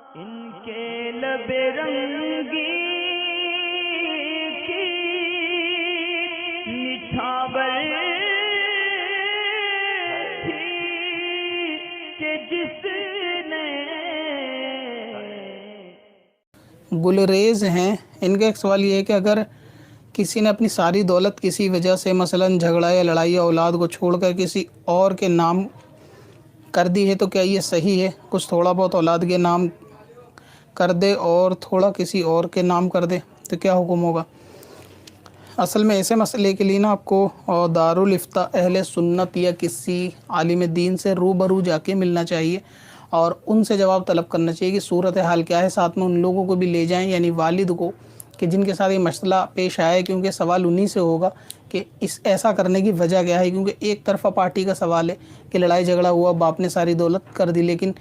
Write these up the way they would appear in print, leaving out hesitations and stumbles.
ان کے لب رنگی کی نچھاور تھی کہ جس نے گلریز ہیں. ان کا ایک سوال یہ ہے کہ اگر کسی نے اپنی ساری دولت کسی وجہ سے مثلا جھگڑا یا لڑائی یا اولاد کو چھوڑ کر کسی اور کے نام کر دی ہے تو کیا یہ صحیح ہے؟ کچھ تھوڑا بہت اولاد کے نام کر دے اور تھوڑا کسی اور کے نام کر دے تو کیا حکم ہوگا؟ اصل میں ایسے مسئلے کے لیے نا آپ کو دارالافتاء اہل سنت یا کسی عالم دین سے روبرو جا کے ملنا چاہیے اور ان سے جواب طلب کرنا چاہیے کہ صورتحال کیا ہے. ساتھ میں ان لوگوں کو بھی لے جائیں یعنی والد کو کہ جن کے ساتھ یہ مسئلہ پیش آیا ہے، کیونکہ سوال انہی سے ہوگا کہ ایسا کرنے کی وجہ کیا ہے. کیونکہ ایک طرفہ پارٹی کا سوال ہے کہ لڑائی جھگڑا ہوا، باپ نے ساری دولت کر دی، لیکن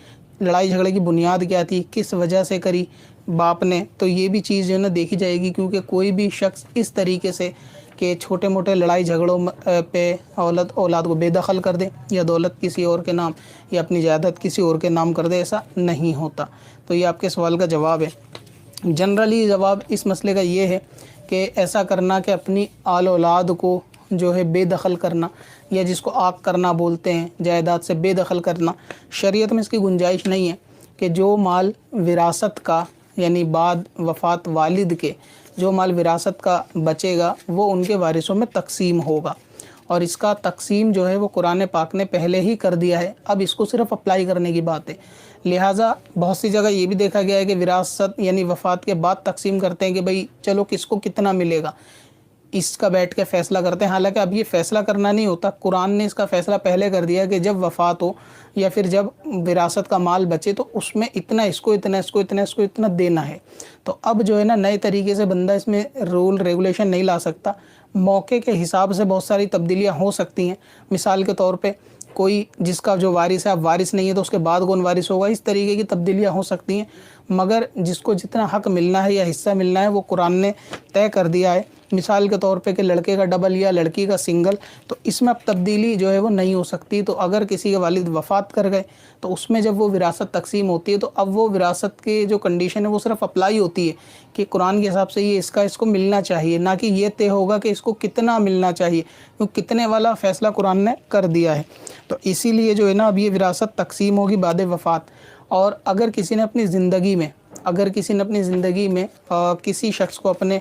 لڑائی جھگڑے کی بنیاد کیا تھی، کس وجہ سے کری باپ نے، تو یہ بھی چیز جو ہے نا دیکھی جائے گی. کیونکہ کوئی بھی شخص اس طریقے سے کہ چھوٹے موٹے لڑائی جھگڑوں پہ اولاد کو بے دخل کر دے یا دولت کسی اور کے نام یا اپنی جائیداد کسی اور کے نام کر دے، ایسا نہیں ہوتا. تو یہ آپ کے سوال کا جواب ہے. جنرلی جواب اس مسئلے کا یہ ہے کہ ایسا کرنا کہ اپنی آل اولاد کو جو ہے بے دخل کرنا یا جس کو عاق کرنا بولتے ہیں، جائیداد سے بے دخل کرنا، شریعت میں اس کی گنجائش نہیں ہے. کہ جو مال وراثت کا یعنی بعد وفات والد کے جو مال وراثت کا بچے گا وہ ان کے وارثوں میں تقسیم ہوگا، اور اس کا تقسیم جو ہے وہ قرآن پاک نے پہلے ہی کر دیا ہے. اب اس کو صرف اپلائی کرنے کی بات ہے. لہٰذا بہت سی جگہ یہ بھی دیکھا گیا ہے کہ وراثت یعنی وفات کے بعد تقسیم کرتے ہیں کہ بھئی چلو کس کو کتنا ملے گا، اس کا بیٹھ کے فیصلہ کرتے ہیں. حالانکہ اب یہ فیصلہ کرنا نہیں ہوتا، قرآن نے اس کا فیصلہ پہلے کر دیا کہ جب وفات ہو یا پھر جب وراثت کا مال بچے تو اس میں اتنا اس کو اتنا اس کو اتنا اس کو اتنا دینا ہے. تو اب جو ہے نا نئے طریقے سے بندہ اس میں رول ریگولیشن نہیں لا سکتا. موقع کے حساب سے بہت ساری تبدیلیاں ہو سکتی ہیں. مثال کے طور پہ کوئی جس کا جو وارث ہے اب وارث نہیں ہے تو اس کے بعد کون وارث ہوگا، اس طریقے کی تبدیلیاں ہو سکتی ہیں. مگر جس کو جتنا حق ملنا ہے یا حصہ ملنا ہے وہ قرآن نے طے کر دیا ہے. مثال کے طور پہ کہ لڑکے کا ڈبل یا لڑکی کا سنگل، تو اس میں اب تبدیلی جو ہے وہ نہیں ہو سکتی. تو اگر کسی کے والد وفات کر گئے تو اس میں جب وہ وراثت تقسیم ہوتی ہے تو اب وہ وراثت کے جو کنڈیشن ہے وہ صرف اپلائی ہوتی ہے کہ قرآن کے حساب سے یہ اس کو ملنا چاہیے، نہ کہ یہ طے ہوگا کہ اس کو کتنا ملنا چاہیے، کیونکہ کتنے والا فیصلہ قرآن نے کر دیا ہے. تو اسی لیے جو ہے نا اب یہ وراثت تقسیم ہوگی بعد وفات. اور اگر کسی نے اپنی زندگی میں کسی شخص کو اپنے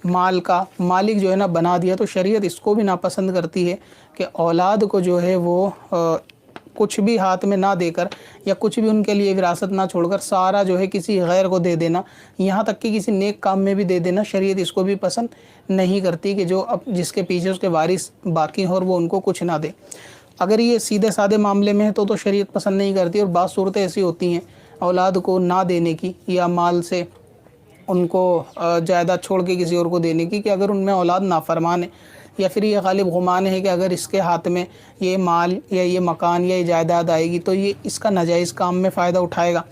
مال کا مالک جو ہے نا بنا دیا تو شریعت اس کو بھی ناپسند کرتی ہے کہ اولاد کو جو ہے وہ کچھ بھی ہاتھ میں نہ دے کر یا کچھ بھی ان کے لیے وراثت نہ چھوڑ کر سارا جو ہے کسی غیر کو دے دینا، یہاں تک کہ کسی نیک کام میں بھی دے دینا. شریعت اس کو بھی پسند نہیں کرتی کہ جو اب جس کے پیچھے اس کے وارث باقی ہوں اور وہ ان کو کچھ نہ دے. اگر یہ سیدھے سادے معاملے میں ہے تو شریعت پسند نہیں کرتی. اور بعض صورتیں ایسی ہوتی ہیں اولاد کو نہ دینے کی یا مال سے ان کو جائیداد چھوڑ کے کسی اور کو دینے کی کہ اگر ان میں اولاد نافرمان ہے یا پھر یہ غالب گمان ہے کہ اگر اس کے ہاتھ میں یہ مال یا یہ مکان یا یہ جائیداد آئے گی تو یہ اس کا ناجائز کام میں فائدہ اٹھائے گا.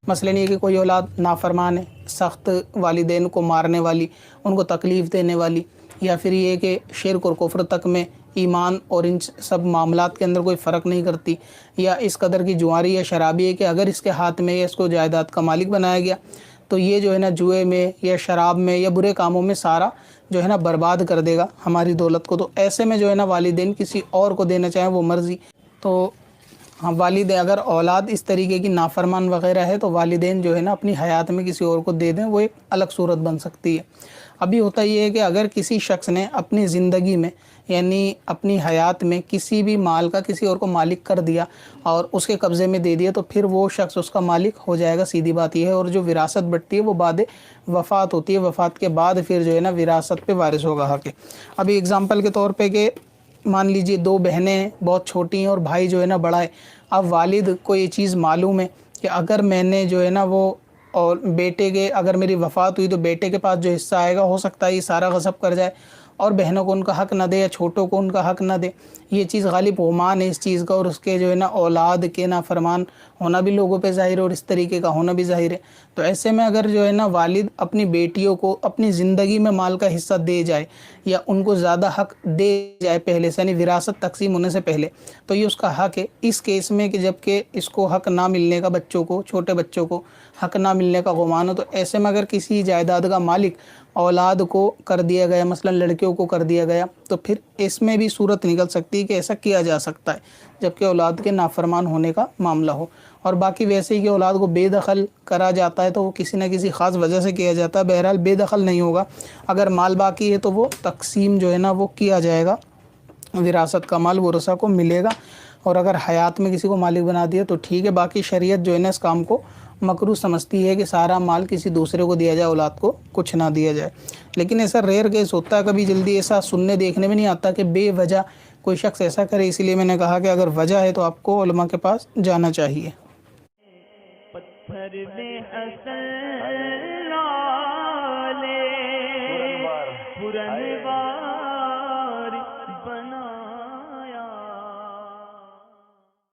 مثلاً یہ کہ کوئی اولاد نافرمان ہے، سخت والدین کو مارنے والی، ان کو تکلیف دینے والی، یا پھر یہ کہ شرک اور کفر تک میں ایمان اور ان سب معاملات کے اندر کوئی فرق نہیں کرتی، یا اس قدر کی جواری یا شرابی ہے کہ اگر اس کے ہاتھ میں یا اس کو جائیداد کا مالک بنایا گیا تو یہ جو ہے نا جوئے میں یا شراب میں یا برے کاموں میں سارا جو ہے نا برباد کر دے گا ہماری دولت کو. تو ایسے میں جو ہے نا والدین کسی اور کو دینا چاہیں وہ مرضی. تو والدین اگر اولاد اس طریقے کی نافرمان وغیرہ ہے تو والدین جو ہے نا اپنی حیات میں کسی اور کو دے دیں، وہ ایک الگ صورت بن سکتی ہے. ابھی ہوتا یہ ہے کہ اگر کسی شخص نے اپنی زندگی میں یعنی اپنی حیات میں کسی بھی مال کا کسی اور کو مالک کر دیا اور اس کے قبضے میں دے دیا تو پھر وہ شخص اس کا مالک ہو جائے گا. سیدھی بات یہ ہے. اور جو وراثت بٹتی ہے وہ بعد وفات ہوتی ہے، وفات کے بعد پھر جو ہے نا وراثت پہ وارث ہوگا حق. ابھی اگزامپل کے طور پہ کہ مان لیجئے دو بہنیں ہیں بہت چھوٹی ہیں اور بھائی جو ہے نا بڑا ہے. اب والد کو یہ چیز معلوم ہے کہ اگر میں نے جو ہے نا وہ اور بیٹے کے اگر میری وفات ہوئی تو بیٹے کے پاس جو حصہ آئے گا ہو سکتا ہے یہ سارا غصب کر جائے، اور بہنوں کو ان کا حق نہ دے یا چھوٹوں کو ان کا حق نہ دے. یہ چیز غالب گمان ہے اس چیز کا, اور اس کے جو ہے نا اولاد کے نافرمان ہونا بھی لوگوں پہ ظاہر ہے اور اس طریقے کا ہونا بھی ظاہر ہے. تو ایسے میں اگر جو ہے نا والد اپنی بیٹیوں کو اپنی زندگی میں مال کا حصہ دے جائے یا ان کو زیادہ حق دے جائے پہلے سے, یعنی وراثت تقسیم ہونے سے پہلے, تو یہ اس کا حق ہے. اس کیس میں کہ جب کہ اس کو حق نہ ملنے کا, بچوں کو, چھوٹے بچوں کو حق نہ ملنے کا گمان ہو, تو ایسے میں اگر کسی جائیداد کا مالک اولاد کو کر دیا گیا, مثلا لڑکیوں کو کر دیا گیا, تو پھر اس میں بھی صورت نکل سکتی ہے کہ ایسا کیا جا سکتا ہے جبکہ اولاد کے نافرمان ہونے کا معاملہ ہو. اور باقی ویسے ہی کہ اولاد کو بے دخل کرا جاتا ہے تو وہ کسی نہ کسی خاص وجہ سے کیا جاتا ہے. بہرحال بے دخل نہیں ہوگا, اگر مال باقی ہے تو وہ تقسیم جو ہے نا وہ کیا جائے گا, وراثت کا مال ورثہ کو ملے گا. اور اگر حیات میں کسی کو مالک بنا دیا تو ٹھیک ہے. باقی شریعت جو ہے نا اس کام کو مکروہ سمجھتی ہے کہ سارا مال کسی دوسرے کو دیا جائے, اولاد کو کچھ نہ دیا جائے. لیکن ایسا ریئر کیس ہوتا ہے, کبھی جلدی ایسا سننے دیکھنے میں نہیں آتا کہ بے وجہ کوئی شخص ایسا کرے. اسی لیے میں نے کہا کہ اگر وجہ ہے تو آپ کو علماء کے پاس جانا چاہیے. پتھر میں اثر